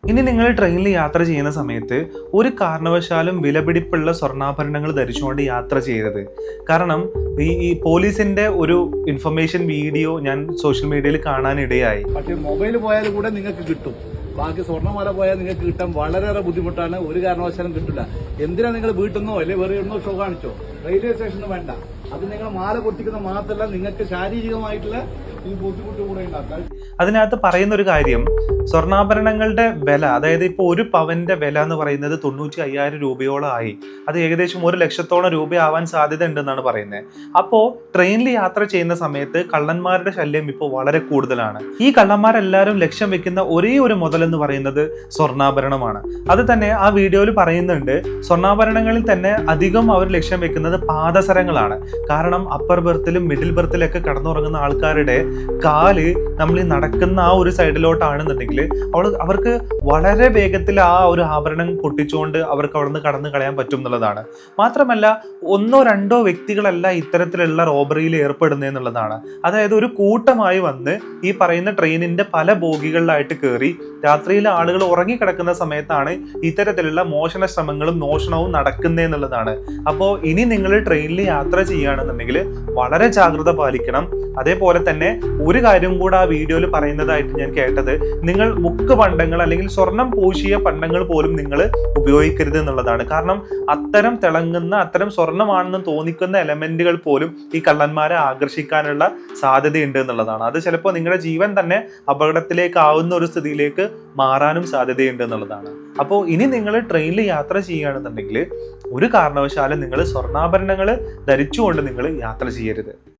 ഇനി നിങ്ങൾ ട്രെയിനിൽ യാത്ര ചെയ്യുന്ന സമയത്ത് ഒരു കാരണവശാലും വിലപിടിപ്പുള്ള സ്വർണ്ണാഭരണങ്ങൾ ധരിച്ചുകൊണ്ട് യാത്ര ചെയ്യരുത്. കാരണം ഈ പോലീസിന്റെ ഒരു ഇൻഫർമേഷൻ വീഡിയോ ഞാൻ സോഷ്യൽ മീഡിയയിൽ കാണാനിടയായി. പക്ഷേ മൊബൈൽ പോയാൽ കൂടെ നിങ്ങൾക്ക് കിട്ടും. ബാക്കി സ്വർണ്ണമാല പോയാൽ നിങ്ങൾക്ക് കിട്ടാൻ വളരെയേറെ ബുദ്ധിമുട്ടാണ്. ഒരു കാരണവശാലും കിട്ടില്ല. എന്തിനാ നിങ്ങൾ വീട്ടിൽ നിന്നോ അല്ലെ വേറെ എവിടുന്നോ ഷോ കാണിച്ചോ, റെയിൽവേ സ്റ്റേഷന് വേണ്ട. അത് നിങ്ങൾ മാല പൊട്ടിക്കുന്ന മാത്രമല്ല, നിങ്ങൾക്ക് ശാരീരികമായിട്ടുള്ള ഈ ബുദ്ധിമുട്ട് കൂടെ ഉണ്ടാക്കാം. അതിനകത്ത് പറയുന്ന ഒരു കാര്യം, സ്വർണ്ണാഭരണങ്ങളുടെ വില, അതായത് ഇപ്പോൾ ഒരു പവന്റെ വില എന്ന് പറയുന്നത് 95,000 രൂപയോളം ആയി. അത് ഏകദേശം 1,00,000-ഓളം രൂപയാവാൻ സാധ്യത ഉണ്ടെന്നാണ് പറയുന്നത്. അപ്പോൾ ട്രെയിനിൽ യാത്ര ചെയ്യുന്ന സമയത്ത് കള്ളന്മാരുടെ ശല്യം ഇപ്പോൾ വളരെ കൂടുതലാണ്. ഈ കള്ളന്മാരെല്ലാവരും ലക്ഷ്യം വെക്കുന്ന ഒരേ ഒരു മുതലെന്ന് പറയുന്നത് സ്വർണ്ണാഭരണമാണ്. അത് തന്നെ ആ വീഡിയോയിൽ പറയുന്നുണ്ട്. സ്വർണ്ണാഭരണങ്ങളിൽ തന്നെ അധികം അവർ ലക്ഷ്യം വെക്കുന്നത് പാദസരങ്ങളാണ്. കാരണം അപ്പർ ബെർത്തിലും മിഡിൽ ബെർത്തിലൊക്കെ കടന്നുറങ്ങുന്ന ആൾക്കാരുടെ കാല് നമ്മൾ ഈ നടക്കുന്ന ആ ഒരു സൈഡിലോട്ടാണെന്നുണ്ടെങ്കിൽ അവർക്ക് വളരെ വേഗത്തിൽ ആ ഒരു ആഭരണം പൊട്ടിച്ചുകൊണ്ട് അവർക്ക് അവിടെ നിന്ന് കടന്നു കളയാൻ പറ്റും എന്നുള്ളതാണ്. മാത്രമല്ല, 1-2 വ്യക്തികളല്ല ഇത്തരത്തിലുള്ള റോബറിയിൽ ഏർപ്പെടുന്നതെന്നുള്ളതാണ്. അതായത് ഒരു കൂട്ടമായി വന്ന് ഈ പറയുന്ന ട്രെയിനിന്റെ പല ബോഗികളിലായിട്ട് കയറി രാത്രിയിൽ ആളുകൾ ഉറങ്ങിക്കിടക്കുന്ന സമയത്താണ് ഇത്തരത്തിലുള്ള മോഷണ ശ്രമങ്ങളും മോഷണവും നടക്കുന്നതെന്നുള്ളതാണ്. അപ്പോൾ ഇനി നിങ്ങൾ ട്രെയിനിൽ യാത്ര ചെയ്യുകയാണെന്നുണ്ടെങ്കിൽ വളരെ ജാഗ്രത പാലിക്കണം. അതേപോലെ തന്നെ ഒരു കാര്യം കൂടെ ആ വീഡിയോയിൽ പറയുന്നതായിട്ട് ഞാൻ കേട്ടത്, നിങ്ങൾ മുക്ക് പണ്ടങ്ങൾ അല്ലെങ്കിൽ സ്വർണം പൂശിയ പണ്ടങ്ങൾ പോലും നിങ്ങൾ ഉപയോഗിക്കരുത് എന്നുള്ളതാണ്. കാരണം അത്തരം തിളങ്ങുന്ന, അത്തരം സ്വർണ്ണമാണെന്ന് തോന്നിക്കുന്ന എലമെന്റുകൾ പോലും ഈ കള്ളന്മാരെ ആകർഷിക്കാനുള്ള സാധ്യതയുണ്ട് എന്നുള്ളതാണ്. അത് ചിലപ്പോൾ നിങ്ങളുടെ ജീവൻ തന്നെ അപകടത്തിലേക്കാവുന്ന ഒരു സ്ഥിതിയിലേക്ക് മാറാനും സാധ്യതയുണ്ട് എന്നുള്ളതാണ്. അപ്പോൾ ഇനി നിങ്ങൾ ട്രെയിനിൽ യാത്ര ചെയ്യുകയാണെന്നുണ്ടെങ്കിൽ ഒരു കാരണവശാലും നിങ്ങൾ സ്വർണ്ണാഭരണങ്ങൾ ധരിച്ചുകൊണ്ട് നിങ്ങൾ യാത്ര ചെയ്യരുത്.